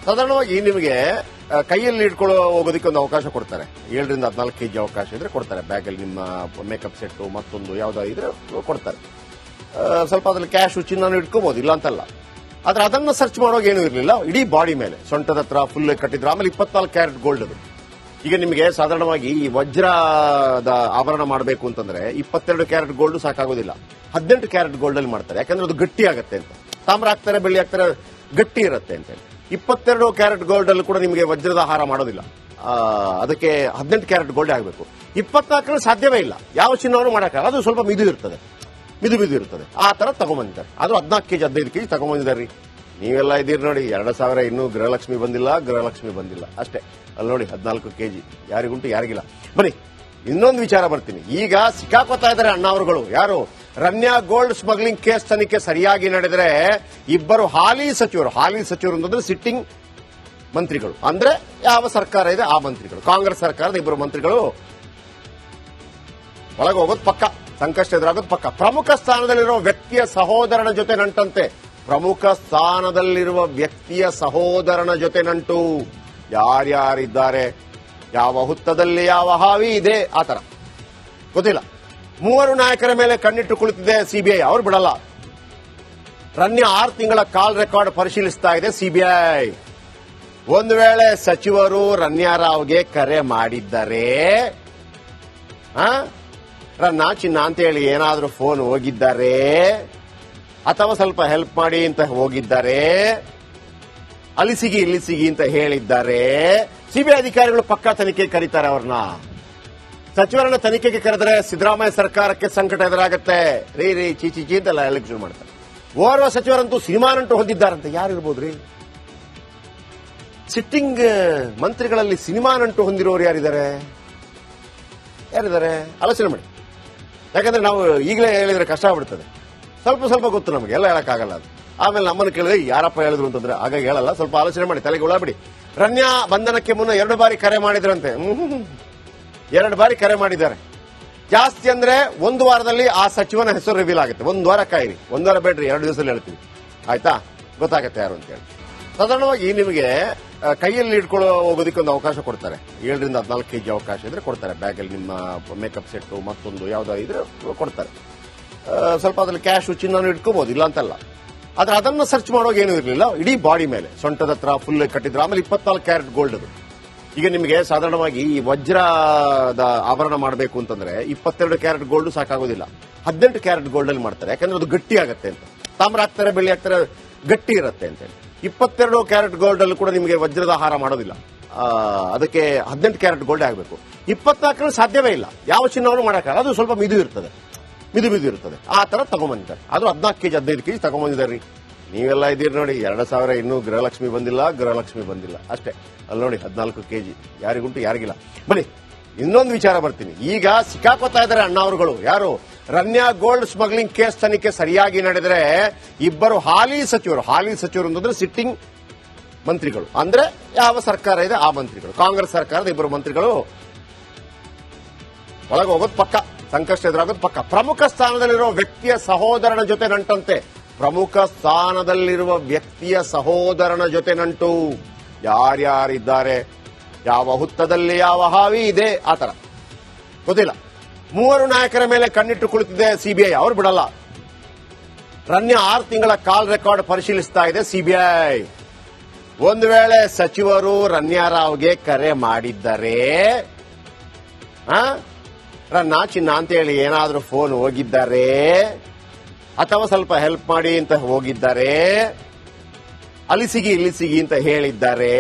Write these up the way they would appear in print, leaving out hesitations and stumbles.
ಸಾಧಾರಣವಾಗಿ ನಿಮಗೆ ಕೈಯಲ್ಲಿ ಇಟ್ಕೊಳ್ಳೋ ಹೋಗೋದಕ್ಕೆ ಒಂದು ಅವಕಾಶ ಕೊಡ್ತಾರೆ. 7 ರಿಂದ 14 ಕೆಜಿ ಅವಕಾಶ ಇದ್ರೆ ಕೊಡ್ತಾರೆ. ಬ್ಯಾಗಲ್ಲಿ ನಿಮ್ಮ ಮೇಕಪ್ ಸೆಟ್ ಮತ್ತೊಂದು ಯಾವ್ದೋ ಇದ್ರೆ ಕೊಡ್ತಾರೆ. ಸ್ವಲ್ಪ ಅದ್ರಲ್ಲಿ ಕ್ಯಾಶ್ ಚಿನ್ನನು ಇಟ್ಕೋಬಹುದು, ಇಲ್ಲ ಅಂತಲ್ಲ. ಆದ್ರೆ ಅದನ್ನ ಸರ್ಚ್ ಮಾಡೋಕೆ ಏನೂ ಇರಲಿಲ್ಲ. ಇಡೀ ಬಾಡಿ ಮೇಲೆ ಸೊಂಟದ ಹತ್ರ ಫುಲ್ ಕಟ್ಟಿದ್ರು. ಆಮೇಲೆ 24 ಕ್ಯಾರೆಟ್ ಗೋಲ್ಡ್ ಅದು. ಈಗ ನಿಮಗೆ ಸಾಧಾರಣವಾಗಿ ಈ ವಜ್ರದ ಆಭರಣ ಮಾಡಬೇಕು ಅಂತಂದ್ರೆ 22 ಕ್ಯಾರೆಟ್ ಗೋಲ್ಡ್ ಸಾಕಾಗೋದಿಲ್ಲ. 18 ಕ್ಯಾರೆಟ್ ಗೋಲ್ಡ್ ಅಲ್ಲಿ ಮಾಡ್ತಾರೆ. ಯಾಕಂದ್ರೆ ಅದು ಗಟ್ಟಿ ಆಗುತ್ತೆ ಅಂತ. ತಾಮ್ರ ಹಾಕ್ತಾರೆ, ಬೆಳ್ಳಿ ಹಾಕ್ತಾರೆ, ಗಟ್ಟಿ ಇರುತ್ತೆ ಅಂತ. 22 ಕ್ಯಾರೆಟ್ ಗೋಲ್ಡ್ ಅಲ್ಲಿ ಕೂಡ ನಿಮಗೆ ವಜ್ರದ ಹಾರ ಮಾಡೋದಿಲ್ಲ. ಅದಕ್ಕೆ 18 ಕ್ಯಾರೆಟ್ ಗೋಲ್ಡ್ ಆಗಬೇಕು. 24 ಸಾಧ್ಯವೇ ಇಲ್ಲ. ಯಾವ ಚಿನ್ನವನ್ನು ಮಾಡಕ್ಕೆ ಅದು ಸ್ವಲ್ಪ ಮಿದು ಇರ್ತದೆ. ಆ ತರ ತಗೊಂಡ್ಬಂದಿದ್ದಾರೆ. ಅದು 14 ಕೆಜಿ 15 ಕೆಜಿ ತಗೊಂಡ್ಬಂದಿದ್ದಾರೆ. ನೀವೆಲ್ಲ ಇದ್ದೀರಿ ನೋಡಿ, 2000 ಇನ್ನೂ ಗೃಹಲಕ್ಷ್ಮಿ ಬಂದಿಲ್ಲ ಅಷ್ಟೇ. ಅಲ್ಲಿ ನೋಡಿ 14 ಕೆಜಿ ಯಾರಿಗುಂಟು ಯಾರಿಗಿಲ್ಲ. ಬನ್ನಿ ಇನ್ನೊಂದು ವಿಚಾರ ಬರ್ತೀನಿ. ಈಗ ಸಿಕ್ಕಾಕೋತಾ ಇದ್ದಾರೆ ಅಣ್ಣಾವರುಗಳು. ಯಾರು? ರನ್ಯಾ ಗೋಲ್ಡ್ ಸ್ಮಗ್ಲಿಂಗ್ ಕೇಸ್ ತನಿಖೆ ಸರಿಯಾಗಿ ನಡೆದರೆ ಇಬ್ಬರು ಹಾಲಿ ಸಚಿವರು ಅಂತಂದ್ರೆ ಸಿಟ್ಟಿಂಗ್ ಮಂತ್ರಿಗಳು, ಅಂದ್ರೆ ಯಾವ ಸರ್ಕಾರ ಇದೆ ಆ ಮಂತ್ರಿಗಳು, ಕಾಂಗ್ರೆಸ್ ಸರ್ಕಾರದ ಇಬ್ಬರು ಮಂತ್ರಿಗಳು ಒಳಗೆ ಹೋಗೋದು ಪಕ್ಕ, ಸಂಕಷ್ಟ ಎದುರಾಗೋದು ಪಕ್ಕ. ಪ್ರಮುಖ ಸ್ಥಾನದಲ್ಲಿರುವ ವ್ಯಕ್ತಿಯ ಸಹೋದರನ ಜೊತೆ ನಂಟಂತೆ. ನಂಟು. ಯಾರ್ಯಾರಿದ್ದಾರೆ, ಯಾವ ಹುತ್ತದಲ್ಲಿ ಯಾವ ಹಾವಿ ಇದೆ, ಆತರ ಗೊತ್ತಿಲ್ಲ. 3 ನಾಯಕರ ಮೇಲೆ ಕಣ್ಣಿಟ್ಟು ಕುಳಿತಿದೆ ಸಿಬಿಐ. ಅವ್ರು ಬಿಡಲ್ಲ. ರನ್ಯಾ 6 ತಿಂಗಳ ಕಾಲ್ ರೆಕಾರ್ಡ್ ಪರಿಶೀಲಿಸ್ತಾ ಇದೆ ಸಿಬಿಐ. ಒಂದು ವೇಳೆ ಸಚಿವರು ರನ್ಯಾ ರಾವ್ಗೆ ಕರೆ ಮಾಡಿದ್ದರೆ, ರನ್ನಾ ಚಿನ್ನ ಅಂತ ಹೇಳಿ ಏನಾದ್ರೂ ಫೋನ್ ಹೋಗಿದ್ದಾರೆ, ಅಥವಾ ಸ್ವಲ್ಪ ಹೆಲ್ಪ್ ಮಾಡಿ ಅಂತ ಹೋಗಿದ್ದಾರೆ, ಇಲ್ಲಿಸಿಗಿ ಅಂತ ಹೇಳಿದ್ದಾರೆ, ಸಿಬಿಐ ಅಧಿಕಾರಿಗಳು ಪಕ್ಕಾ ತನಿಖೆ ಕರೀತಾರೆ ಅವ್ರನ್ನ. ಸಚಿವರನ್ನ ತನಿಖೆಗೆ ಕರೆದರೆ ಸಿದ್ದರಾಮಯ್ಯ ಸರ್ಕಾರಕ್ಕೆ ಸಂಕಟ ಎದುರಾಗುತ್ತೆ. ರೀ ಚೀಚಿ ಅಂತೆಲ್ಲ ಎಲೆಕ್ಷನ್ ಮಾಡ್ತಾರೆ. ಓರ್ವ ಸಚಿವರಂತೂ ಸಿನಿಮಾ ನಂಟು ಹೊಂದಿದ್ದಾರಂತೆ. ಯಾರಿರ್ಬೋದ್ರಿ? ಸಿಟ್ಟಿಂಗ್ ಮಂತ್ರಿಗಳಲ್ಲಿ ಸಿನಿಮಾ ನಂಟು ಹೊಂದಿರೋರು ಯಾರಿದ್ದಾರೆ? ಆಲೋಚನೆ ಮಾಡಿ. ಯಾಕಂದ್ರೆ ನಾವು ಈಗಲೇ ಹೇಳಿದ್ರೆ ಕಷ್ಟ ಆಗ್ಬಿಡ್ತದೆ. ಸ್ವಲ್ಪ ಗೊತ್ತು ನಮಗೆ, ಎಲ್ಲ ಹೇಳಕ್ಕಾಗಲ್ಲ ಅದು. ಆಮೇಲೆ ನಮ್ಮನ್ನು ಕೇಳಿದ್ರೆ ಯಾರಪ್ಪ ಹೇಳಿದ್ರು ಅಂತಂದ್ರೆ ಆಗ ಹೇಳಲ್ಲ. ಸ್ವಲ್ಪ ಆಲೋಚನೆ ಮಾಡಿ, ತಲೆಗೆ ಉಳಾಬಿಡಿ. ರನ್ಯಾ ಬಂಧನಕ್ಕೆ ಮುನ್ನ 2 ಬಾರಿ ಕರೆ ಮಾಡಿದ್ರಂತೆ. 2 ಬಾರಿ ಕರೆ ಮಾಡಿದ್ದಾರೆ. ಜಾಸ್ತಿ ಅಂದ್ರೆ 1 ವಾರದಲ್ಲಿ ಆ ಸಚಿವನ ಹೆಸರು ರಿವೀಲ್ ಆಗುತ್ತೆ. 1 ವಾರ ಕಾಯಿರಿ, 1 ವಾರ ಬೇಡ್ರಿ, 2 ದಿವಸದಲ್ಲಿ ಹೇಳ್ತೀವಿ. ಆಯ್ತಾ? ಗೊತ್ತಾಗತ್ತೆ ಯಾರು ಅಂತ ಹೇಳಿ. ಸಾಧಾರಣವಾಗಿ ನಿಮಗೆ ಕೈಯಲ್ಲಿ ಇಟ್ಕೊಳ್ಳೋ ಹೋಗೋದಕ್ಕೆ ಒಂದು ಅವಕಾಶ ಕೊಡ್ತಾರೆ. 7 ರಿಂದ 14 ಕೆಜಿ ಅವಕಾಶ ಇದ್ರೆ ಕೊಡ್ತಾರೆ. ಬ್ಯಾಗಲ್ಲಿ ನಿಮ್ಮ ಮೇಕಪ್ ಸೆಟ್ ಮತ್ತೊಂದು ಯಾವ್ದೋ ಇದ್ರೆ ಕೊಡ್ತಾರೆ. ಸ್ವಲ್ಪ ಅದ್ರಲ್ಲಿ ಕ್ಯಾಶ್ ಚಿನ್ನನು ಇಟ್ಕೋಬಹುದು, ಇಲ್ಲ ಅಂತಲ್ಲ. ಆದ್ರೆ ಅದನ್ನ ಸರ್ಚ್ ಮಾಡೋಕೆ ಏನೂ ಇರಲಿಲ್ಲ. ಇಡೀ ಬಾಡಿ ಮೇಲೆ ಸೊಂಟದ ಹತ್ರ ಫುಲ್ ಕಟ್ಟಿದ್ರು. ಆಮೇಲೆ 24 ಕ್ಯಾರೆಟ್ ಗೋಲ್ಡ್ ಅದು. ಈಗ ನಿಮಗೆ ಸಾಧಾರಣವಾಗಿ ಈ ವಜ್ರದ ಆಭರಣ ಮಾಡಬೇಕು ಅಂತಂದ್ರೆ 22 ಕ್ಯಾರೆಟ್ ಗೋಲ್ಡ್ ಸಾಕಾಗೋದಿಲ್ಲ. 18 ಕ್ಯಾರೆಟ್ ಗೋಲ್ಡ್ ಅಲ್ಲಿ ಮಾಡ್ತಾರೆ. ಯಾಕಂದ್ರೆ ಅದು ಗಟ್ಟಿ ಆಗುತ್ತೆ ಅಂತ. ತಾಮ್ರ ಹಾಕ್ತಾರೆ, ಬೆಳ್ಳಿ ಹಾಕ್ತಾರೆ, ಗಟ್ಟಿ ಇರುತ್ತೆ ಅಂತ. 22 ಕ್ಯಾರೆಟ್ ಗೋಲ್ಡ್ ಅಲ್ಲಿ ಕೂಡ ನಿಮಗೆ ವಜ್ರದ ಹಾರ ಮಾಡೋದಿಲ್ಲ. ಅದಕ್ಕೆ 18 ಕ್ಯಾರೆಟ್ ಗೋಲ್ಡ್ ಆಗಬೇಕು. 24 ಸಾಧ್ಯವೇ ಇಲ್ಲ. ಯಾವ ಚಿನ್ನವನ್ನು ಮಾಡಕ್ಕೆ ಅದು ಸ್ವಲ್ಪ ಮಿದು ಇರ್ತದೆ. ಆ ತರ ತಗೊಂಡ್ಬಂದಿದ್ದಾರೆ. ಅದು 14 ಕೆಜಿ 15 ಕೆಜಿ ತಗೊಂಡ್ಬಂದಿದ್ದಾರೆ. ನೀವೆಲ್ಲ ಇದ್ದೀರಿ ನೋಡಿ, 2000 ಇನ್ನೂ ಗೃಹಲಕ್ಷ್ಮಿ ಬಂದಿಲ್ಲ ಅಷ್ಟೇ. ಅಲ್ಲಿ ನೋಡಿ 14 ಕೆಜಿ ಯಾರಿಗುಂಟು ಯಾರಿಗಿಲ್ಲ. ಬನ್ನಿ ಇನ್ನೊಂದು ವಿಚಾರ ಬರ್ತೀನಿ. ಈಗ ಸಿಕ್ಕಾಕೋತಾ ಇದ್ದಾರೆ ಅಣ್ಣಾವರುಗಳು. ಯಾರು? ರನ್ಯಾ ಗೋಲ್ಡ್ ಸ್ಮಗ್ಲಿಂಗ್ ಕೇಸ್ ತನಿಖೆ ಸರಿಯಾಗಿ ನಡೆದರೆ ಇಬ್ಬರು ಹಾಲಿ ಸಚಿವರು ಅಂತಂದ್ರೆ ಸಿಟ್ಟಿಂಗ್ ಮಂತ್ರಿಗಳು, ಅಂದ್ರೆ ಯಾವ ಸರ್ಕಾರ ಇದೆ ಆ ಮಂತ್ರಿಗಳು, ಕಾಂಗ್ರೆಸ್ ಸರ್ಕಾರದ ಇಬ್ಬರು ಮಂತ್ರಿಗಳು ಒಳಗೆ ಹೋಗೋದು ಪಕ್ಕ, ಸಂಕಷ್ಟ ಎದುರಾಗೋದು ಪಕ್ಕ. ಪ್ರಮುಖ ಸ್ಥಾನದಲ್ಲಿರುವ ವ್ಯಕ್ತಿಯ ಸಹೋದರನ ಜೊತೆ ನಂಟು. ಯಾರ್ಯಾರಿದ್ದಾರೆ, ಯಾವ ಹುತ್ತದಲ್ಲಿ ಯಾವ ಹಾವಿ ಇದೆ, ಆತರ ಗೊತ್ತಿಲ್ಲ. 3 ನಾಯಕರ ಮೇಲೆ ಕಣ್ಣಿಟ್ಟು ಕುಳಿತಿದೆ ಸಿಬಿಐ. ಅವ್ರು ಬಿಡಲ್ಲ. ರನ್ಯಾ 6 ತಿಂಗಳ ಕಾಲ್ ರೆಕಾರ್ಡ್ ಪರಿಶೀಲಿಸ್ತಾ ಇದೆ ಸಿಬಿಐ. ಒಂದು ವೇಳೆ ಸಚಿವರು ರನ್ಯಾ ರಾವ್ಗೆ ಕರೆ ಮಾಡಿದ್ದರೆ, ರನ್ನಾ ಚಿನ್ನ ಅಂತ ಹೇಳಿ ಏನಾದ್ರೂ ಫೋನ್ ಹೋಗಿದ್ದಾರೆ, ಅಥವಾ ಸ್ವಲ್ಪ ಹೆಲ್ಪ್ ಮಾಡಿ ಅಂತ ಹೋಗಿದ್ದಾರೆ, ಇಲ್ಲಿಸಿಗಿ ಅಂತ ಹೇಳಿದ್ದಾರೆ,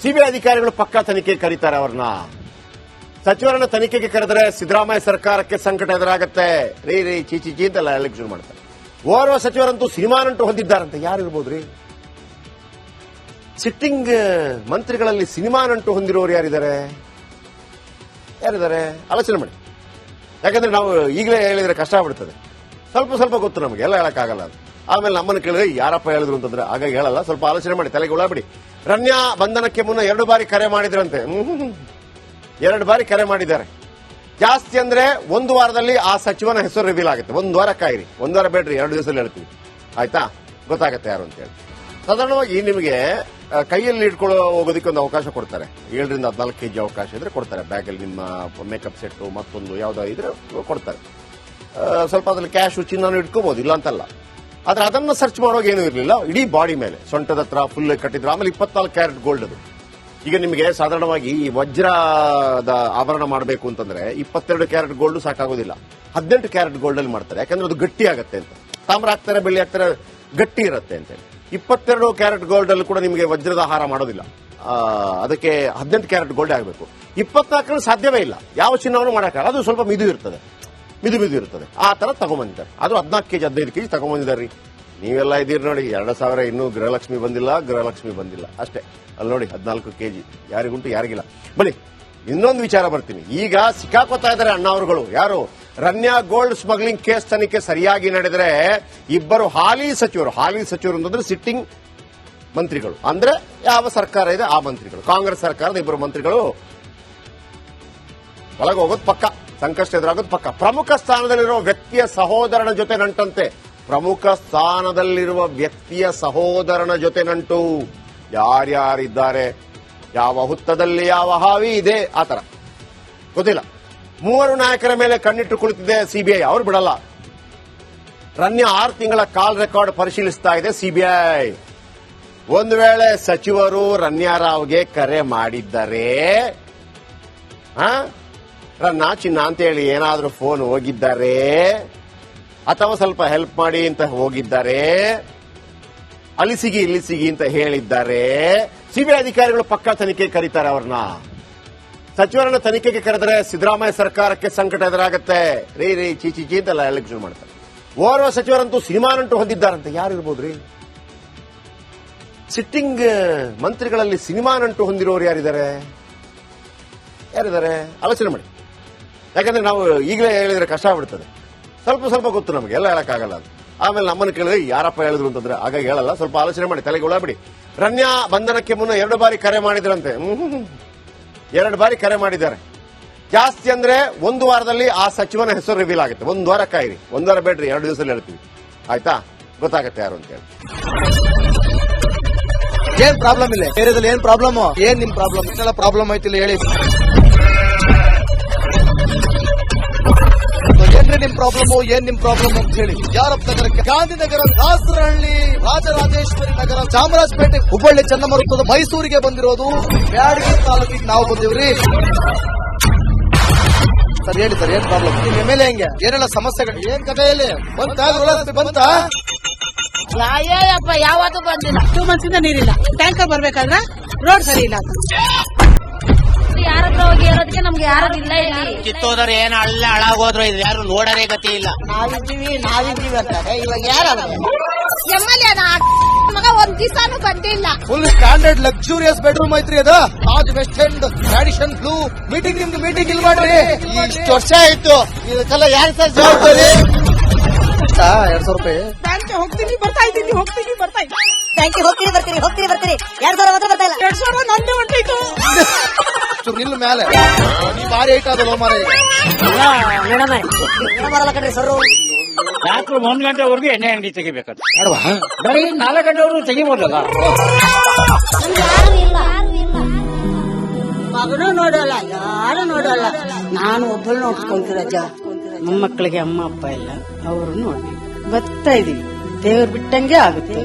ಸಿಬಿಐ ಅಧಿಕಾರಿಗಳು ಪಕ್ಕಾ ತನಿಖೆ ಕರೀತಾರೆ ಅವ್ರನ್ನ. ಸಚಿವರನ್ನ ತನಿಖೆಗೆ ಕರೆದರೆ ಸಿದ್ದರಾಮಯ್ಯ ಸರ್ಕಾರಕ್ಕೆ ಸಂಕಟ ಎದುರಾಗುತ್ತೆ. ರೀ ಚೀಚಿ ಅಂತೆಲ್ಲ ಎಲೆಕ್ಷನ್ ಮಾಡ್ತಾರೆ. ಓರ್ವ ಸಚಿವರಂತೂ ಸಿನಿಮಾ ನಂಟು ಹೊಂದಿದ್ದಾರಂತೆ. ಯಾರಿರ್ಬೋದ್ರಿ? ಸಿಟ್ಟಿಂಗ್ ಮಂತ್ರಿಗಳಲ್ಲಿ ಸಿನಿಮಾ ನಂಟು ಹೊಂದಿರೋರು ಯಾರಿದ್ದಾರೆ? ಆಲೋಚನೆ ಮಾಡಿ. ಯಾಕಂದ್ರೆ ನಾವು ಈಗಲೇ ಹೇಳಿದ್ರೆ ಕಷ್ಟ ಆಗ್ಬಿಡ್ತದೆ. ಸ್ವಲ್ಪ ಗೊತ್ತು ನಮಗೆ, ಎಲ್ಲ ಹೇಳಕ್ಕಾಗಲ್ಲ ಅದು. ಆಮೇಲೆ ನಮ್ಮನ್ನು ಕೇಳಿದ್ರೆ ಯಾರಪ್ಪ ಹೇಳಿದ್ರು ಅಂತಂದ್ರೆ ಆಗ ಹೇಳಲ್ಲ. ಸ್ವಲ್ಪ ಆಲೋಚನೆ ಮಾಡಿ, ತಲೆಗೆ ಉಳಾಬಿಡಿ. ರನ್ಯಾ ಬಂಧನಕ್ಕೆ ಮುನ್ನ 2 ಬಾರಿ ಕರೆ ಮಾಡಿದ್ರಂತೆ. 2 ಬಾರಿ ಕರೆ ಮಾಡಿದ್ದಾರೆ. ಜಾಸ್ತಿ ಅಂದ್ರೆ 1 ವಾರದಲ್ಲಿ ಆ ಸಚಿವನ ಹೆಸರು ರಿವೀಲ್ ಆಗುತ್ತೆ. 1 ವಾರ ಕಾಯಿರಿ, 1 ವಾರ ಬೇಡ್ರಿ, 2 ದಿವಸದಲ್ಲಿ ಹೇಳ್ತೀವಿ. ಆಯ್ತಾ? ಗೊತ್ತಾಗತ್ತೆ ಯಾರು ಅಂತ ಹೇಳಿ. ಸಾಧಾರಣವಾಗಿ ನಿಮಗೆ ಕೈಯಲ್ಲಿ ಇಟ್ಕೊಳ್ಳೋ ಹೋಗೋದಕ್ಕೆ ಒಂದು ಅವಕಾಶ ಕೊಡ್ತಾರೆ. 7ರಿಂದ 14 kg ಅವಕಾಶ ಇದ್ರೆ ಕೊಡ್ತಾರೆ. ಬ್ಯಾಗಲ್ಲಿ ನಿಮ್ಮ ಮೇಕಪ್ ಸೆಟ್ ಮತ್ತೊಂದು ಯಾವ್ದೋ ಇದ್ರೆ ಕೊಡ್ತಾರೆ. ಸ್ವಲ್ಪ ಅದ್ರಲ್ಲಿ ಕ್ಯಾಶು ಚಿನ್ನನು ಇಟ್ಕೋಬಹುದು, ಇಲ್ಲ ಅಂತಲ್ಲ. ಆದ್ರೆ ಅದನ್ನ ಸರ್ಚ್ ಮಾಡೋಕೆ ಏನೂ ಇರಲಿಲ್ಲ. ಇಡೀ ಬಾಡಿ ಮೇಲೆ ಸೊಂಟದ ಹತ್ರ ಫುಲ್ ಕಟ್ಟಿದ್ರು. ಆಮೇಲೆ 24 ಕ್ಯಾರೆಟ್ ಗೋಲ್ಡ್ ಅದು. ಈಗ ನಿಮಗೆ ಸಾಧಾರಣವಾಗಿ ಈ ವಜ್ರದ ಆಭರಣ ಮಾಡಬೇಕು ಅಂತಂದ್ರೆ 22 ಕ್ಯಾರೆಟ್ ಗೋಲ್ಡ್ ಸಾಕಾಗೋದಿಲ್ಲ. 18 ಕ್ಯಾರೆಟ್ ಗೋಲ್ಡ್ ಅಲ್ಲಿ ಮಾಡ್ತಾರೆ. ಯಾಕಂದ್ರೆ ಅದು ಗಟ್ಟಿ ಆಗತ್ತೆ ಅಂತ. ತಾಮ್ರ ಹಾಕ್ತಾರೆ, ಬೆಳ್ಳಿ ಹಾಕ್ತಾರೆ, ಗಟ್ಟಿ ಇರುತ್ತೆ ಅಂತ. 22 ಕ್ಯಾರೆಟ್ ಗೋಲ್ಡ್ ಅಲ್ಲಿ ಕೂಡ ನಿಮಗೆ ವಜ್ರದ ಹಾರ ಮಾಡೋದಿಲ್ಲ. ಅದಕ್ಕೆ 18 ಕ್ಯಾರೆಟ್ ಗೋಲ್ಡ್ ಆಗಬೇಕು. 24 ಸಾಧ್ಯವೇ ಇಲ್ಲ. ಯಾವ ಚಿನ್ನವನ್ನು ಮಾಡಕ್ಕಾಗಲ್ಲ. ಅದು ಸ್ವಲ್ಪ ಮಿದು ಇರ್ತದೆ. ಆ ತರ ತಗೊಂಡ್ಬಂದಿದ್ದಾರೆ. ಅದು 14 kg 15 kg ತಗೊಂಡ್ಬಂದಿದ್ದಾರೆ. ನೀವೆಲ್ಲ ಇದೀರಿ ನೋಡಿ, 2000 ಇನ್ನೂ ಗೃಹಲಕ್ಷ್ಮಿ ಬಂದಿಲ್ಲ ಅಷ್ಟೇ. ಅಲ್ಲಿ ನೋಡಿ 14 kg ಯಾರಿಗುಂಟು ಯಾರಿಗಿಲ್ಲ. ಬನ್ನಿ ಇನ್ನೊಂದು ವಿಚಾರ ಬರ್ತೀನಿ. ಈಗ ಸಿಕ್ಕಾಕೋತಾ ಇದ್ದಾರೆ ಅಣ್ಣ ಅವರುಗಳು. ಯಾರು? ರನ್ಯಾ ಗೋಲ್ಡ್ ಸ್ಮಗ್ಲಿಂಗ್ ಕೇಸ್ ತನಿಖೆ ಸರಿಯಾಗಿ ನಡೆದರೆ ಇಬ್ಬರು ಹಾಲಿ ಸಚಿವರು ಅಂತಂದ್ರೆ ಸಿಟ್ಟಿಂಗ್ ಮಂತ್ರಿಗಳು, ಅಂದ್ರೆ ಯಾವ ಸರ್ಕಾರ ಇದೆ ಆ ಮಂತ್ರಿಗಳು, ಕಾಂಗ್ರೆಸ್ ಸರ್ಕಾರದ ಇಬ್ಬರು ಮಂತ್ರಿಗಳು ಒಳಗೆ ಹೋಗೋದು ಪಕ್ಕ, ಸಂಕಷ್ಟ ಎದುರಾಗೋದು ಪಕ್ಕ. ಪ್ರಮುಖ ಸ್ಥಾನದಲ್ಲಿರುವ ವ್ಯಕ್ತಿಯ ಸಹೋದರನ ಜೊತೆ ನಂಟಂತೆ. ನಂಟು. ಯಾರ್ಯಾರಿದ್ದಾರೆ, ಯಾವ ಹುತ್ತದಲ್ಲಿ ಯಾವ ಹಾವಿ ಇದೆ, ಆತರ ಗೊತ್ತಿಲ್ಲ. 3 ನಾಯಕರ ಮೇಲೆ ಕಣ್ಣಿಟ್ಟು ಕುಳಿತಿದೆ ಸಿಬಿಐ. ಅವ್ರು ಬಿಡಲ್ಲ. ರನ್ಯಾ 6 ತಿಂಗಳ ಕಾಲ್ ರೆಕಾರ್ಡ್ ಪರಿಶೀಲಿಸ್ತಾ ಇದೆ ಸಿಬಿಐ. ಒಂದು ವೇಳೆ ಸಚಿವರು ರನ್ಯಾ ರಾವ್ಗೆ ಕರೆ ಮಾಡಿದ್ದರೆ, ರನ್ನ ಚಿನ್ನ ಅಂತ ಹೇಳಿ ಏನಾದ್ರೂ ಫೋನ್ ಹೋಗಿದ್ದಾರೆ ಅಥವಾ ಸ್ವಲ್ಪ ಹೆಲ್ಪ್ ಮಾಡಿ ಅಂತ ಹೋಗಿದ್ದಾರೆ, ಅಲ್ಲಿಸಿಗಿ ಇಲ್ಲಿಸಿಗಿ ಅಂತ ಹೇಳಿದ್ದಾರೆ, ಸಿಬಿಐ ಅಧಿಕಾರಿಗಳು ಪಕ್ಕ ತನಿಖೆ ಕರೀತಾರೆ ಅವ್ರನ್ನ. ಸಚಿವರನ್ನ ತನಿಖೆಗೆ ಕರೆದರೆ ಸಿದ್ದರಾಮಯ್ಯ ಸರ್ಕಾರಕ್ಕೆ ಸಂಕಟ ಎದುರಾಗುತ್ತೆ. ರೀ ಚೀಚಿ ಅಂತೆಲ್ಲ ಎಲೆಕ್ಷನ್ ಮಾಡ್ತಾರೆ. ಓರ್ವ ಸಚಿವರಂತೂ ಸಿನಿಮಾ ನಂಟು ಹೊಂದಿದ್ದಾರಂತೆ. ಯಾರಿರ್ಬೋದ್ರಿ? ಸಿಟ್ಟಿಂಗ್ ಮಂತ್ರಿಗಳಲ್ಲಿ ಸಿನಿಮಾ ನಂಟು ಹೊಂದಿರೋರು ಯಾರಿದ್ದಾರೆ? ಆಲೋಚನೆ ಮಾಡಿ. ಯಾಕಂದ್ರೆ ನಾವು ಈಗಲೇ ಹೇಳಿದ್ರೆ ಕಷ್ಟ ಆಗ್ಬಿಡ್ತದೆ. ಸ್ವಲ್ಪ ಗೊತ್ತು ನಮಗೆ, ಎಲ್ಲ ಹೇಳಕ್ಕಾಗಲ್ಲ ಅದು. ಆಮೇಲೆ ನಮ್ಮನ್ನು ಕೇಳಿದ್ರೆ ಯಾರಪ್ಪ ಹೇಳಿದ್ರು ಅಂತಂದ್ರೆ ಹಾಗಾಗಿ ಹೇಳಲ್ಲ. ಸ್ವಲ್ಪ ಆಲೋಚನೆ ಮಾಡಿ, ತಲೆಗೆ ಒಳಬಿಡಿ. ರನ್ಯಾ ಬಂಧನಕ್ಕೆ ಮುನ್ನ 2 ಬಾರಿ ಕರೆ ಮಾಡಿದ್ರಂತೆ. 2 ಬಾರಿ ಕರೆ ಮಾಡಿದ್ದಾರೆ. ಜಾಸ್ತಿ ಅಂದ್ರೆ 1 ವಾರದಲ್ಲಿ ಆ ಸಚಿವನ ಹೆಸರು ರಿವೀಲ್ ಆಗುತ್ತೆ. 1 ವಾರ ಕಾಯಿರಿ. 1 ವಾರ ಬೇಡ್ರಿ, 2 ದಿವಸದಲ್ಲಿ ಹೇಳ್ತೀವಿ. ಆಯ್ತಾ? ಗೊತ್ತಾಗತ್ತೆ ಯಾರು ಅಂತ ಹೇಳಿ. ಏನ್ ಪ್ರಾಬ್ಲಮ್ ಇಲ್ಲ ಏರಿಯಾದಲ್ಲಿ? ಏನ್ ಪ್ರಾಬ್ಲಮ್? ಏನ್ ನಿಮ್ ಪ್ರಾಬ್ಲಮ್? ಇಷ್ಟೆಲ್ಲ ಪ್ರಾಬ್ಲಮ್ ಐತಿಲ್ಲ ಹೇಳಿ. ಏನ್ರಿ ನಿಮ್ ಪ್ರಾಬ್ಲಮ್? ಏನ್ ನಿಮ್ ಪ್ರಾಬ್ಲಮ್ ಅಂತ ಹೇಳಿ. ಯಾರಪ್ಪ ನಗರಕ್ಕೆ? ಗಾಂಧಿನಗರ, ದಾಸರಹಳ್ಳಿ, ರಾಜರಾಜೇಶ್ವರಿ ನಗರ, ಚಾಮರಾಜಪೇಟೆ, ಹುಬ್ಬಳ್ಳಿ, ಚನ್ನಮರುತ್ತದ, ಮೈಸೂರಿಗೆ ಬಂದಿರೋದು. ಬ್ಯಾಡಗಿ ತಾಲೂಕಿಗೆ ನಾವು ಬಂದಿವ್ರಿ. ಸರ್ ಹೇಳಿ ಸರ್, ಏನ್ ಪ್ರಾಬ್ಲಮ್? ನಿಮ್ ಎಮ್ಎಲ್ಎ ಹೆಂಗೆ? ಏನೆಲ್ಲ ಸಮಸ್ಯೆಗಳು? ಏನ್ ಕಥೆಯಲ್ಲಿ ಬಂತ? ಅಯ್ಯಪ್ಪ ಯಾವತ್ತೂ ಬಂದಿಲ್ಲ. 2 months ಇಂದ ನೀರಿಲ್ಲ. ಟ್ಯಾಂಕರ್ ಬರ್ಬೇಕಾದ್ರೆ ರೋಡ್ ಸರಿ ಇಲ್ಲ. ಯಾರತ್ರ ಹೋಗಿ ಇರೋದಕ್ಕೆ ನಮ್ಗೆ ಯಾರು ಇಲ್ಲ. ಕಿತ್ತೋದ್ರೆ ಏನ್ ಅಲ್ಲ ಹಾಳಾಗೋದ್ರು ಇದು ಯಾರು ನೋಡರೇ ಗತಿ ಇಲ್ಲ. ನಾವಿದ್ದೀವಿ ಅಂತಾರೆ. ಇವಾಗ ಯಾರು ಎಮ್ಎಲ್ಎ ಮಗ 1 ದಿವಸನೂ ಬಂದಿಲ್ಲ. ಫುಲ್ ಸ್ಟ್ಯಾಂಡರ್ಡ್ ಲಕ್ಸುರಿಯಸ್ ಬೆಡ್ರೂಮ್ ಐತ್ರಿ ಅದು. Taj West End tradition blue. ನಿಮ್ಗೆ ಮೀಟಿಂಗ್ ಇಲ್ಲಿ ಮಾಡ್ರಿ. ಇಷ್ಟು ವರ್ಷ ಆಯ್ತು. ಇದಕ್ಕೆಲ್ಲ ಯಾರು ಸರ್ ಜವಾಬ್ದಾರಿ? 2,000 ರೂಪಾಯಿ ಬ್ಯಾಂಕ್ ಹೋಗ್ತೀನಿ ಬರ್ತಾ ಇದ್ದೀನಿ. ಬ್ಯಾಂಕಿಗೆ ಹೋಗ್ತೀರಿ ಬರ್ತೀರಿ 2,000 ಮಾತ್ರ ಬರ್ತಾ ಇಲ್ಲ. 2,000 ನಂದೇ ಹೊಂಟೈತು. ನಿಲ್ಲ ಮೇಲೆ ಭಾರಿ ಐಟ್ ಅದಲ್ಲ ಮಾರ. ಬರಲ್ಲ ಕಣ್ರಿ ಸರ್. ರಾತ್ರಿ 1 ಗಂಟೆವರೆಗೂ ಎಣ್ಣೆ ಅಂಗಡಿ ತೆಗಿಬೇಕಂತ. ಬರೀ 4 ಗಂಟೆವರೆಗೂ ತೆಗಿಬೋದಲ್ಲ. ಮಗನೂ ನೋಡಲ್ಲ, ಯಾರು ನೋಡಲ್ಲ. ನಾನು ಒಬ್ಬಳು ನೋಡ್ಕೊಂತಿರಜ್ಜ. ಮೊಮ್ಮಕ್ಕಳಿಗೆ ಅಮ್ಮ ಅಪ್ಪ ಇಲ್ಲ, ಅವರು ನೋಡಿ ಬರ್ತಾ ಇದೀವಿ. ದೇವ್ರು ಬಿಟ್ಟಂಗೆ ಆಗುತ್ತೆ.